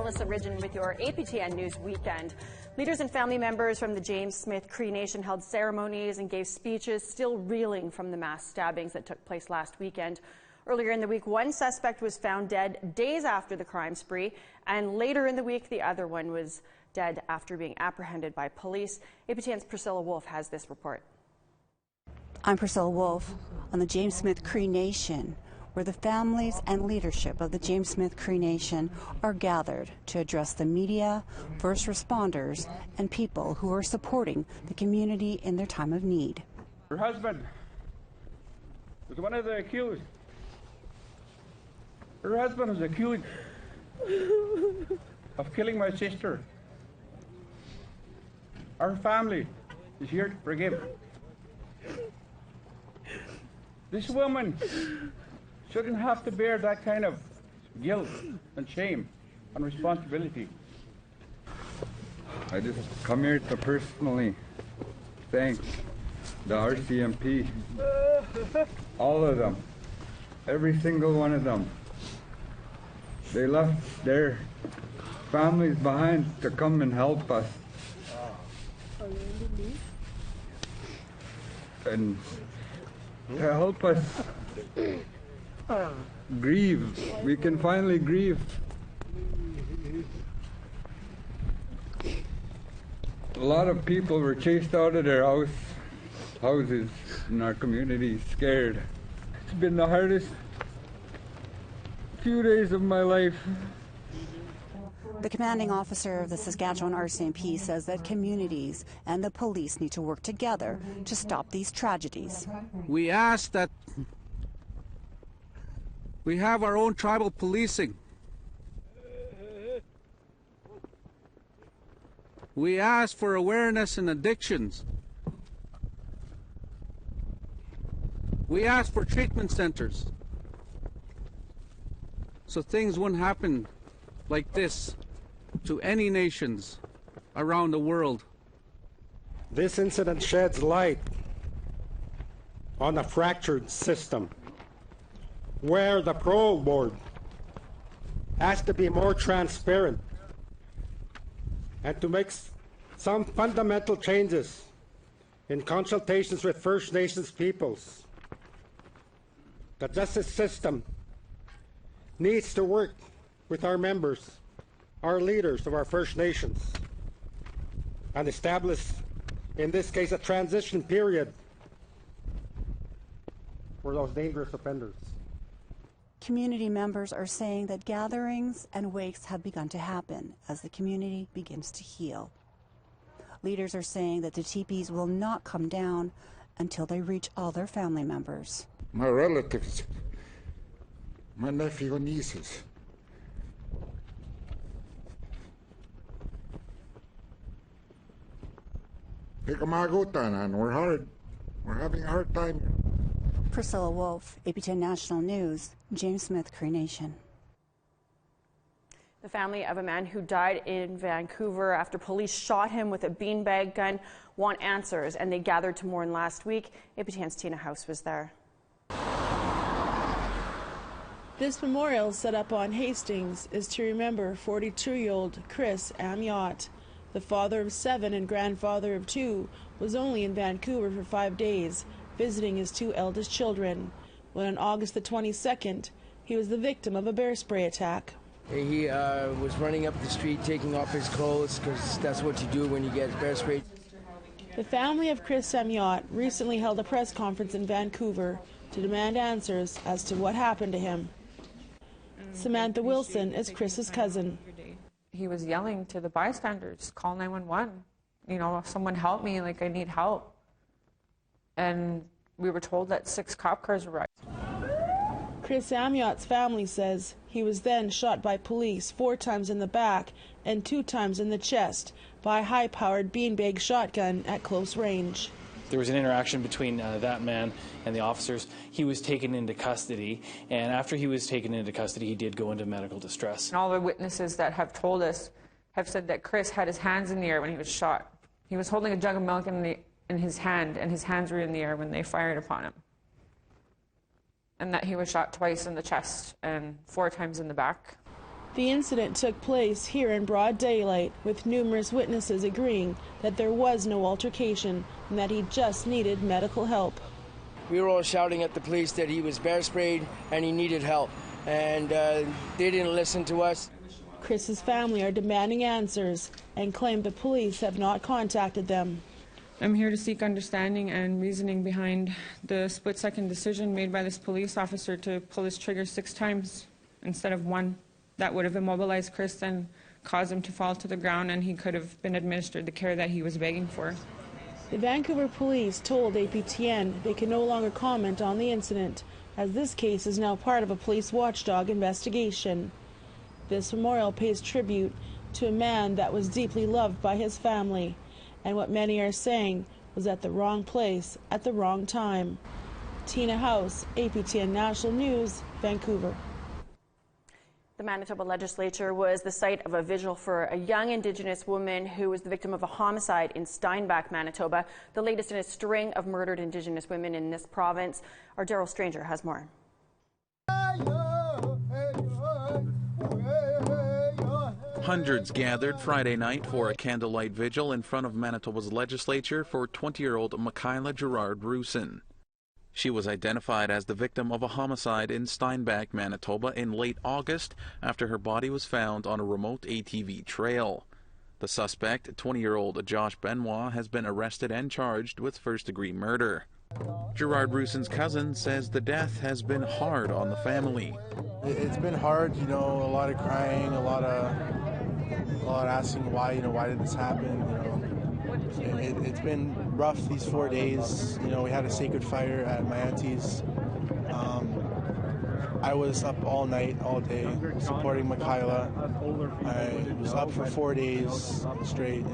Melissa Ridgen with your APTN News Weekend. Leaders and family members from the James Smith Cree Nation held ceremonies and gave speeches, still reeling from the mass stabbings that took place last weekend. Earlier in the week, one suspect was found dead days after the crime spree, and later in the week, the other one was dead after being apprehended by police. APTN's Priscilla Wolf has this report. I'm Priscilla Wolf on the James Smith Cree Nation, where the families and leadership of the James Smith Cree Nation are gathered to address the media, first responders, and people who are supporting the community in their time of need. Her husband was one of the accused. Her husband was accused of killing my sister. Our family is here to forgive. This woman shouldn't have to bear that kind of guilt and shame and responsibility. I just come here to personally thank the RCMP, all of them, every single one of them. They left their families behind to come and help us. And to help us grieve. We can finally grieve. A lot of people were chased out of their houses in our community, scared. It's been the hardest few days of my life. The commanding officer of the Saskatchewan RCMP says that communities and the police need to work together to stop these tragedies. We ask that we have our own tribal policing. We ask for awareness in addictions. We ask for treatment centers so things wouldn't happen like this to any nations around the world. This incident sheds light on a fractured system where the parole board has to be more transparent and to make some fundamental changes in consultations with First Nations peoples. The justice system needs to work with our members, our leaders of our First Nations, and establish, in this case, a transition period for those dangerous offenders. Community members are saying that gatherings and wakes have begun to happen as the community begins to heal. Leaders are saying that the teepees will not come down until they reach all their family members. My relatives, my nephew and nieces, and we're having a hard time here. Priscilla Wolf, APTN National News, James Smith Cree Nation. The family of a man who died in Vancouver after police shot him with a beanbag gun want answers, and they gathered to mourn last week. APTN's Tina House was there. This memorial set up on Hastings is to remember 42-year-old Chris Amiot. The father of 7 and grandfather of 2 was only in Vancouver for 5 days, visiting his 2 eldest children, when on August the 22nd, he was the victim of a bear spray attack. He was running up the street taking off his clothes because that's what you do when you get bear sprayed. The family of Chris Amiot recently held a press conference in Vancouver to demand answers as to what happened to him. Samantha Wilson is Chris's cousin. He was yelling to the bystanders, call 911. You know, someone help me, like I need help. And we were told that 6 cop cars arrived. Chris Amiot's family says he was then shot by police 4 times in the back and 2 times in the chest by a high-powered beanbag shotgun at close range. There was an interaction between that man and the officers. He was taken into custody, and after he was taken into custody, he did go into medical distress. And all the witnesses that have told us have said that Chris had his hands in the air when he was shot. He was holding a jug of milk in his hand, and his hands were in the air when they fired upon him. And that he was shot twice in the chest and 4 times in the back. The incident took place here in broad daylight, with numerous witnesses agreeing that there was no altercation and that he just needed medical help. We were all shouting at the police that he was bear sprayed and he needed help, and they didn't listen to us. Chris's family are demanding answers and claim the police have not contacted them. I'm here to seek understanding and reasoning behind the split-second decision made by this police officer to pull his trigger 6 times instead of 1. That would have immobilized Chris and caused him to fall to the ground, and he could have been administered the care that he was begging for. The Vancouver police told APTN they can no longer comment on the incident, as this case is now part of a police watchdog investigation. This memorial pays tribute to a man that was deeply loved by his family, and what many are saying was at the wrong place at the wrong time. Tina House, APTN National News, Vancouver. The Manitoba legislature was the site of a vigil for a young Indigenous woman who was the victim of a homicide in Steinbach, Manitoba, the latest in a string of murdered Indigenous women in this province. Our Daryl Stranger has more. Hundreds gathered Friday night for a candlelight vigil in front of Manitoba's legislature for 20-year-old Michaela Gerard-Rusin. She was identified as the victim of a homicide in Steinbach, Manitoba in late August after her body was found on a remote ATV trail. The suspect, 20-year-old Josh Benoit, has been arrested and charged with first-degree murder. Gerard-Rusin's cousin says the death has been hard on the family. It's been hard, a lot of crying, a lot of asking why did this happen, It's been rough these 4 days. We had a sacred fire at my auntie's. I was up all night, all day, supporting Michaela. I was up for 4 days straight,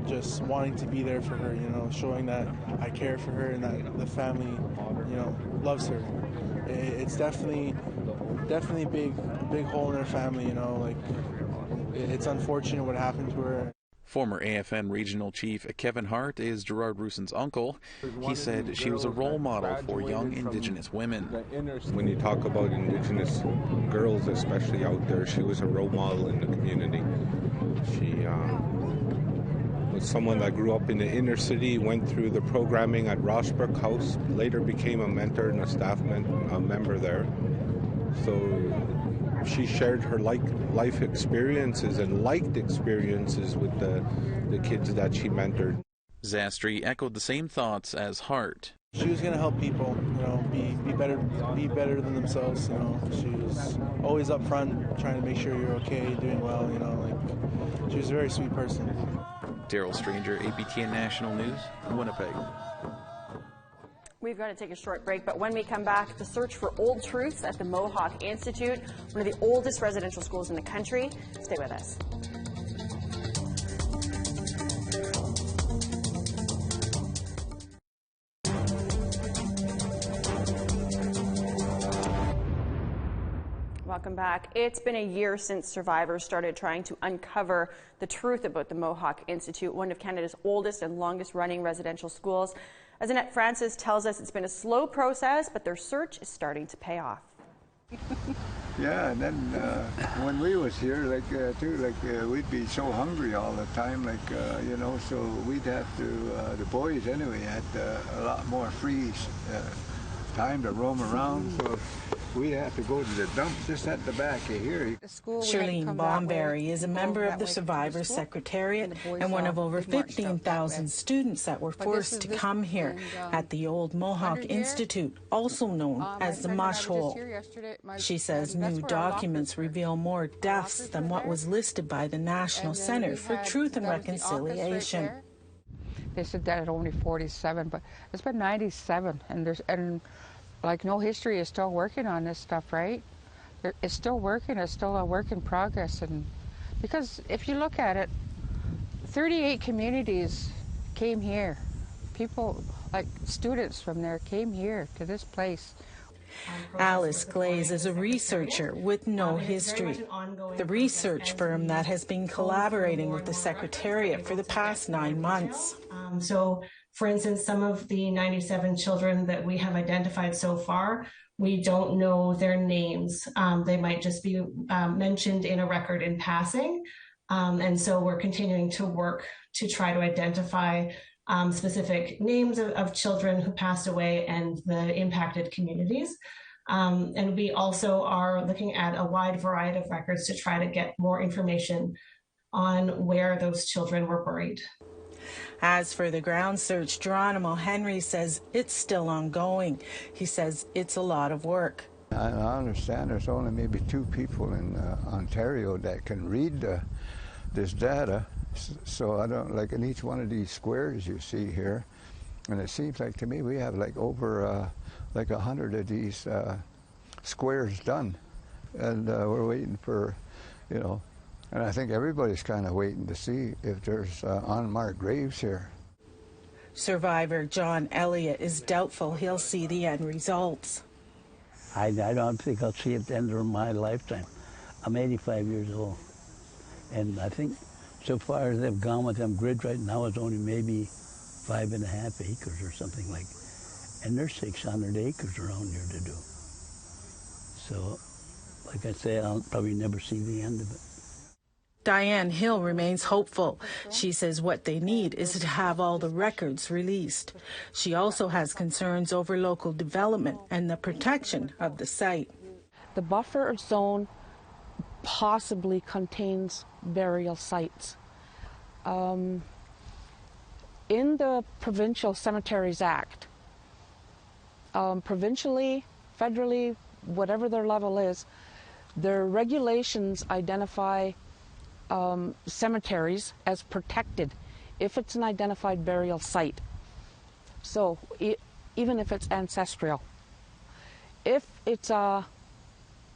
just wanting to be there for her, showing that I care for her and that the family, loves her. It's definitely a big hole in her family, it's unfortunate what happened to her. Former AFN Regional Chief Kevin Hart is Gerard-Rusin's uncle. He said she was a role model for young Indigenous women. When you talk about Indigenous girls, especially out there, she was a role model in the community. She was someone that grew up in the inner city, went through the programming at Rossbrook House, later became a mentor and a staff member there. So she shared her life experiences and liked experiences with the kids that she mentored. Zastry echoed the same thoughts as Hart. She was going to help people, be better than themselves. She was always up front, trying to make sure you're okay, doing well. She was a very sweet person. Daryl Stranger, APTN National News, Winnipeg. We've got to take a short break, but when we come back, the search for old truths at the Mohawk Institute, one of the oldest residential schools in the country. Stay with us. Welcome back. It's been a year since survivors started trying to uncover the truth about the Mohawk Institute, one of Canada's oldest and longest running residential schools. As Annette Francis tells us, it's been a slow process, but their search is starting to pay off. Yeah, and then when we was here, we'd be so hungry all the time, so we'd have to, the boys anyway, had a lot more free time to roam around, so we'd have to go to the dump just at the back of here. Charlene Bomberry is a member of the Survivors Secretariat and one of over 15,000 students that were forced to come here at the old Mohawk Institute, also known as the Mush Hole. She says new documents reveal more deaths than what was listed by the National Center for Truth and Reconciliation. They said that at only 47, but it's been 97, and no history is still working on this stuff, right? It's still working. It's still a work in progress, and because if you look at it, 38 communities came here. People, like students from there, came here to this place. Alice Glaze is a researcher with no history. The research firm that has been collaborating with the Secretariat for the past 9 months. So, for instance, some of the 97 children that we have identified so far We don't know their names. They might just be mentioned in a record in passing. And so we're continuing to work to try to identify specific names of children who passed away and the impacted communities. And we also are looking at a wide variety of records to try to get more information on where those children were buried. As for the ground search, Geronimo Henry says it's still ongoing. He says it's a lot of work. I understand there's only maybe 2 people in Ontario that can read this data. So I don't, like in each one of these squares you see here, and it seems like to me we have like over like 100 of these squares done, and we're waiting for, you know, and I think everybody's kind of waiting to see if there's unmarked graves here. Survivor John Elliott is doubtful he'll see the end results. I don't think I'll see it at the end of my lifetime. I'm 85 years old, and I think so far as they've gone with them grids right now, it's only maybe 5.5 acres or something like that. And there's 600 acres around here to do. So, like I say, I'll probably never see the end of it. Diane Hill remains hopeful. She says what they need is to have all the records released. She also has concerns over local development and the protection of the site. The buffer zone possibly contains burial sites. In the Provincial Cemeteries Act, provincially, federally, whatever their level is, their regulations identify cemeteries as protected if it's an identified burial site. So even if it's ancestral, if it's a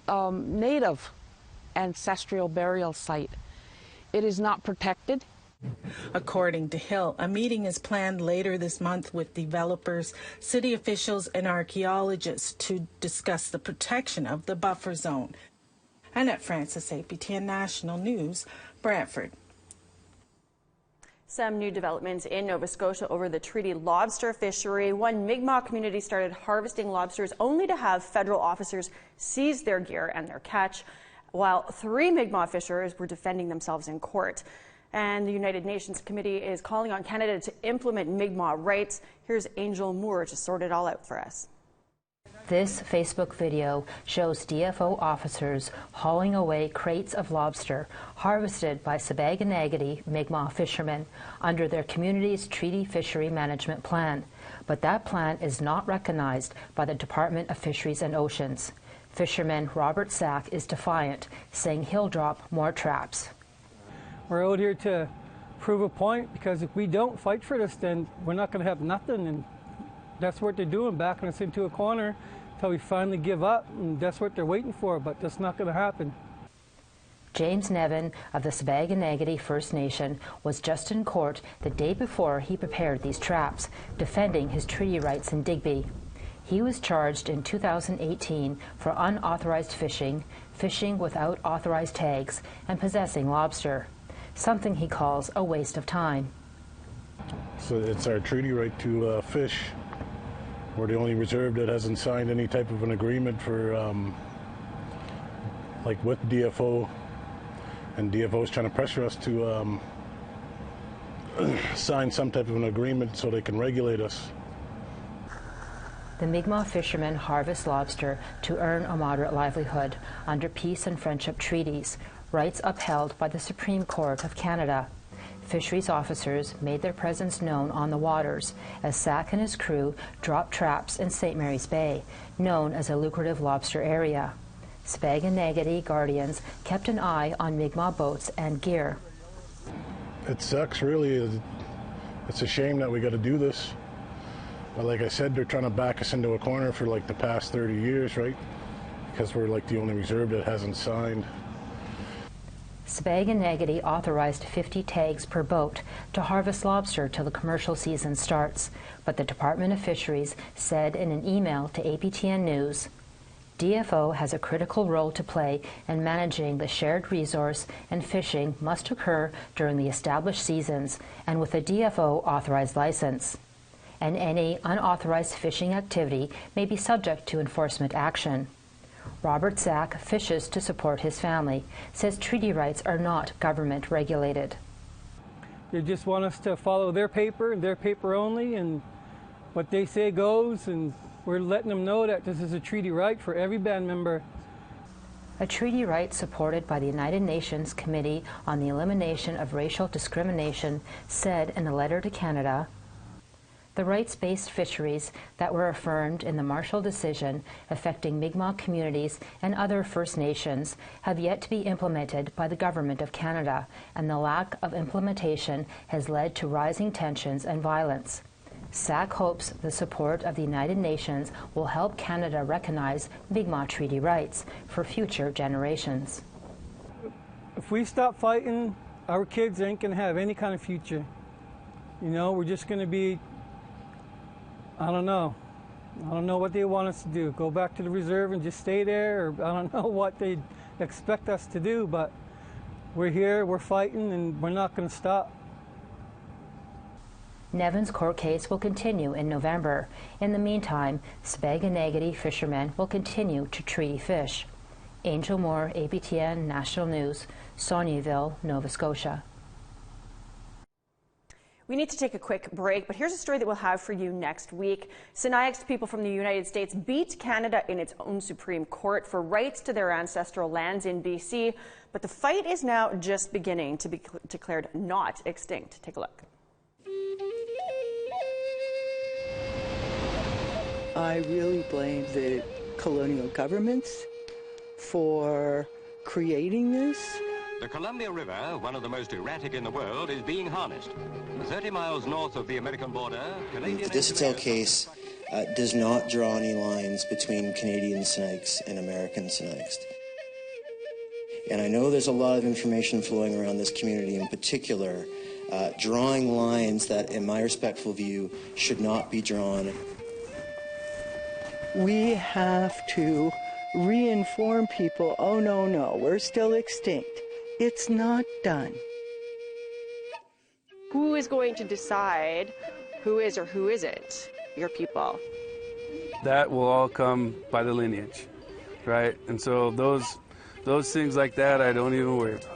native ancestral burial site, it is not protected. According to Hill, a meeting is planned later this month with developers, city officials, and archaeologists to discuss the protection of the buffer zone. Annette Francis, APTN National News, Brantford. Some new developments in Nova Scotia over the treaty lobster fishery. One Mi'kmaq community started harvesting lobsters only to have federal officers seize their gear and their catch, while 3 Mi'kmaq fishers were defending themselves in court. And the United Nations Committee is calling on Canada to implement Mi'kmaq rights. Here's Angel Moore to sort it all out for us. This Facebook video shows DFO officers hauling away crates of lobster harvested by Sabaganagati Mi'kmaq fishermen under their community's treaty fishery management plan. But that plan is not recognized by the Department of Fisheries and Oceans. Fisherman Robert Sack is defiant, saying he'll drop more traps. We're out here to prove a point, because if we don't fight for this, then we're not going to have nothing. And that's what they're doing, backing us into a corner until we finally give up, and that's what they're waiting for, but that's not going to happen. James Nevin of the Sabaganagati First Nation was just in court the day before he prepared these traps, defending his treaty rights in Digby. He was charged in 2018 for unauthorized fishing, fishing without authorized tags, and possessing lobster, something he calls a waste of time. So it's our treaty right to fish. We're the only reserve that hasn't signed any type of an agreement for, like with DFO, and DFO is trying to pressure us to sign some type of an agreement so they can regulate us. The Mi'kmaq fishermen harvest lobster to earn a moderate livelihood under peace and friendship treaties, rights upheld by the Supreme Court of Canada. Fisheries officers made their presence known on the waters as Sack and his crew dropped traps in St. Mary's Bay, known as a lucrative lobster area. Sabaganagati guardians kept an eye on Mi'kmaq boats and gear. It sucks, really. It's a shame that we got to do this. But like I said, they're trying to back us into a corner for like the past 30 years, right? Because we're like the only reserve that hasn't signed. Sabaganagati authorized 50 tags per boat to harvest lobster till the commercial season starts, but the Department of Fisheries said in an email to APTN News, DFO has a critical role to play in managing the shared resource, and fishing must occur during the established seasons and with a DFO authorized license. and any unauthorized fishing activity may be subject to enforcement action. Robert Zack fishes to support his family, says treaty rights are not government regulated. They just want us to follow their paper and their paper only, and what they say goes, and we're letting them know that this is a treaty right for every band member. A treaty right supported by the United Nations Committee on the Elimination of Racial Discrimination said in a letter to Canada, the rights-based fisheries that were affirmed in the Marshall Decision affecting Mi'kmaq communities and other First Nations have yet to be implemented by the Government of Canada, and the lack of implementation has led to rising tensions and violence. SAC hopes the support of the United Nations will help Canada recognize Mi'kmaq treaty rights for future generations. If we stop fighting, our kids ain't going to have any kind of future. You know, we're just going to be, I don't know what they want us to do. Go back to the reserve and just stay there, or I don't know what they expect us to do, but we're here, we're fighting, and we're not going to stop. Nevin's court case will continue in November. In the meantime, Swaganagity fishermen will continue to treaty fish. Angel Moore, APTN National News, Saulnieville, Nova Scotia. We need to take a quick break, but here's a story that we'll have for you next week. Sinixt people from the United States beat Canada in its own Supreme Court for rights to their ancestral lands in BC, but the fight is now just beginning to be declared not extinct. Take a look. I really blame the colonial governments for creating this. The Columbia River, one of the most erratic in the world, is being harnessed. 30 miles north of the American border, Canadian... The Disotell case does not draw any lines between Canadian Sinixt and American Sinixt. And I know there's a lot of information flowing around this community in particular, drawing lines that, in my respectful view, should not be drawn. We have to re-inform people, oh no, we're still extinct. It's not done. Who is going to decide who is or who isn't your people? That will all come by the lineage, right? And so those things like that, I don't even worry about.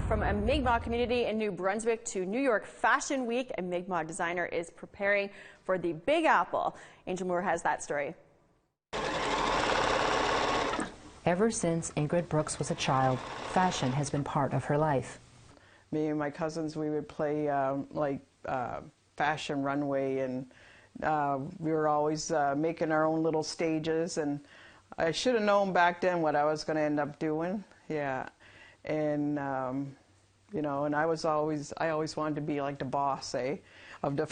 From a Mi'kmaq community in New Brunswick to New York Fashion Week, a Mi'kmaq designer is preparing for the Big Apple. Angel Moore has that story. Ever since Ingrid Brooks was a child, fashion has been part of her life. Me and my cousins, we would play fashion runway, and we were always making our own little stages, and I should have known back then what I was going to end up doing. Yeah. And you know, and I always wanted to be like the boss, of the.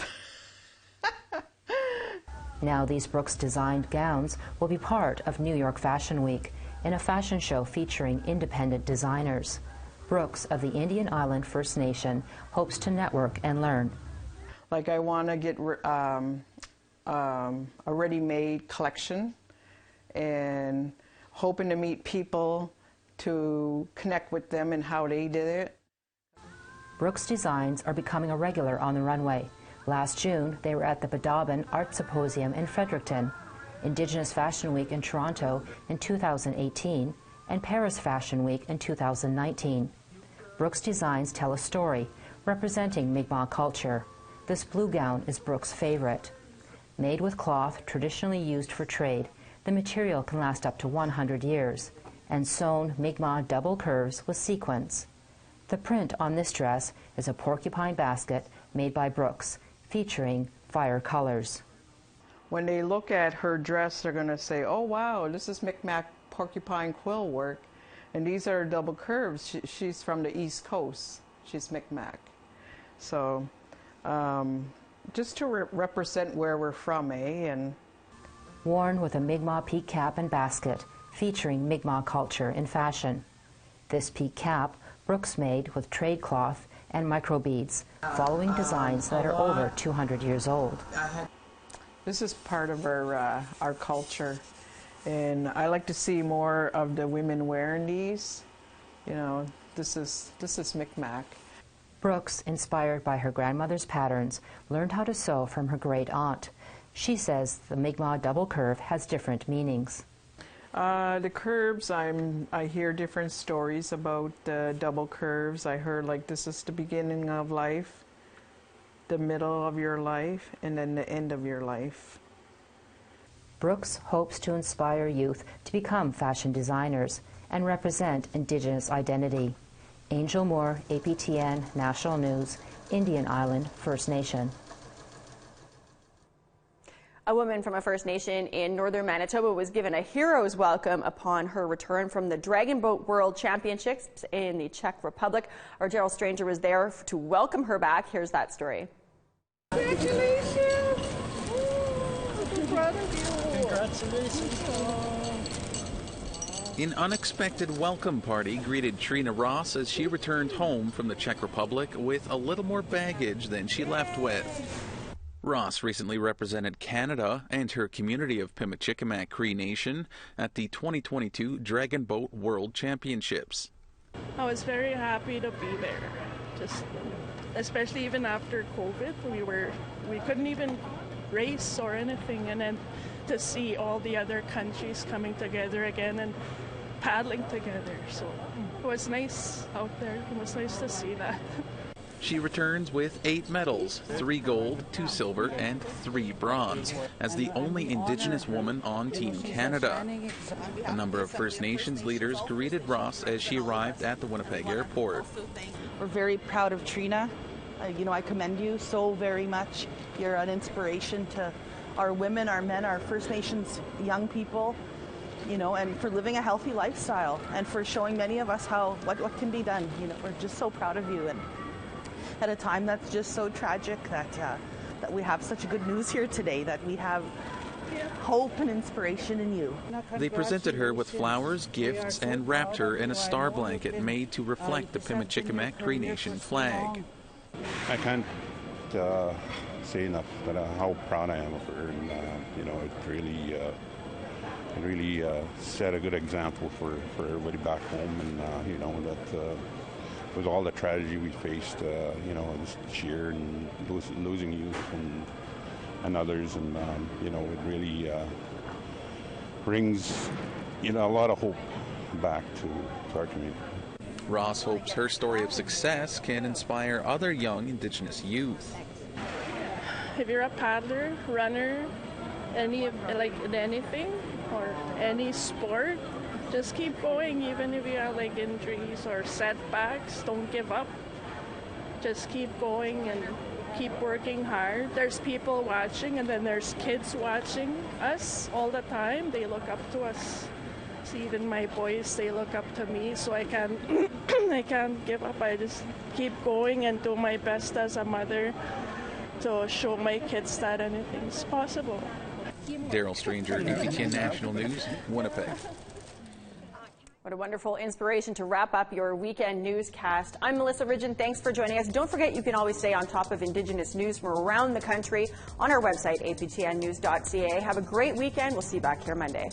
Now these Brooks designed gowns will be part of New York Fashion Week in a fashion show featuring independent designers. Brooks of the Indian Island First Nation hopes to network and learn. Like I want to get a ready-made collection, and hoping to meet people to connect with them and how they did it. Brooks designs are becoming a regular on the runway. Last June, they were at the Badabin Art Symposium in Fredericton, Indigenous Fashion Week in Toronto in 2018, and Paris Fashion Week in 2019. Brooks designs tell a story representing Mi'kmaq culture. This blue gown is Brooks' favorite. Made with cloth traditionally used for trade, the material can last up to 100 years, and sewn Mi'kmaq double curves with sequins. The print on this dress is a porcupine basket made by Brooks, featuring fire colors. When they look at her dress, they're going to say, oh wow, this is Mi'kmaq porcupine quill work, and these are double curves. She's from the East Coast. She's Mi'kmaq. So just to represent where we're from, and worn with a Mi'kmaq peak cap and basket, featuring Mi'kmaq culture in fashion. This peak cap, Brooks made with trade cloth and microbeads, following designs that are over 200 years old. This is part of our culture, And I like to see more of the women wearing these. You know, this is Micmac. Brooks, inspired by her grandmother's patterns, learned how to sew from her great aunt. She says the Mi'kmaq double curve has different meanings. The curves, I hear different stories about the double curves. I heard like this is the beginning of life, the middle of your life, and then the end of your life. Brooks hopes to inspire youth to become fashion designers and represent Indigenous identity. Angel Moore, APTN National News, Indian Island First Nation. A woman from a First Nation in northern Manitoba was given a hero's welcome upon her return from the Dragon Boat World Championships in the Czech Republic. Our Gerald Stranger was there to welcome her back. Here's that story. Congratulations! An unexpected welcome party greeted Trina Ross as she returned home from the Czech Republic with a little more baggage than she left with. Ross recently represented Canada and her community of Pimicikamak Cree Nation at the 2022 Dragon Boat World Championships. I was very happy to be there, especially even after COVID. We couldn't even race or anything, and then to see all the other countries coming together again and paddling together. So it was nice out there. It was nice to see that. She returns with 8 medals, 3 gold, 2 silver, and 3 bronze, as the only Indigenous woman on Team Canada. A number of First Nations leaders greeted Ross as she arrived at the Winnipeg airport. We're very proud of Trina. I commend you so very much. You're an inspiration to our women, our men, our First Nations young people, and for living a healthy lifestyle and for showing many of us what can be done. We're just so proud of you, and at a time that's just so tragic that we have such good news here today, that we have hope and inspiration in you. They presented her with flowers, gifts, and wrapped her in a star blanket made to reflect the Pimicikamak Cree Nation flag. I can't say enough how proud I am of her, and it really set a good example for everybody back home, and that with all the tragedy we faced, this year, and losing youth and others, and it really brings a lot of hope back to our community. Ross hopes her story of success can inspire other young Indigenous youth. If you're a paddler, runner, anything or any sport, just keep going. Even if you have injuries or setbacks, don't give up. Just keep going and keep working hard. There's people watching, and then there's kids watching us all the time. They look up to us. See, even my boys, they look up to me, so I can't give up. I just keep going and do my best as a mother to show my kids that anything's possible. Daryl Stranger, APTN National News, Winnipeg. What a wonderful inspiration to wrap up your weekend newscast. I'm Melissa Ridgen. Thanks for joining us. Don't forget, you can always stay on top of Indigenous news from around the country on our website, aptnnews.ca. Have a great weekend. We'll see you back here Monday.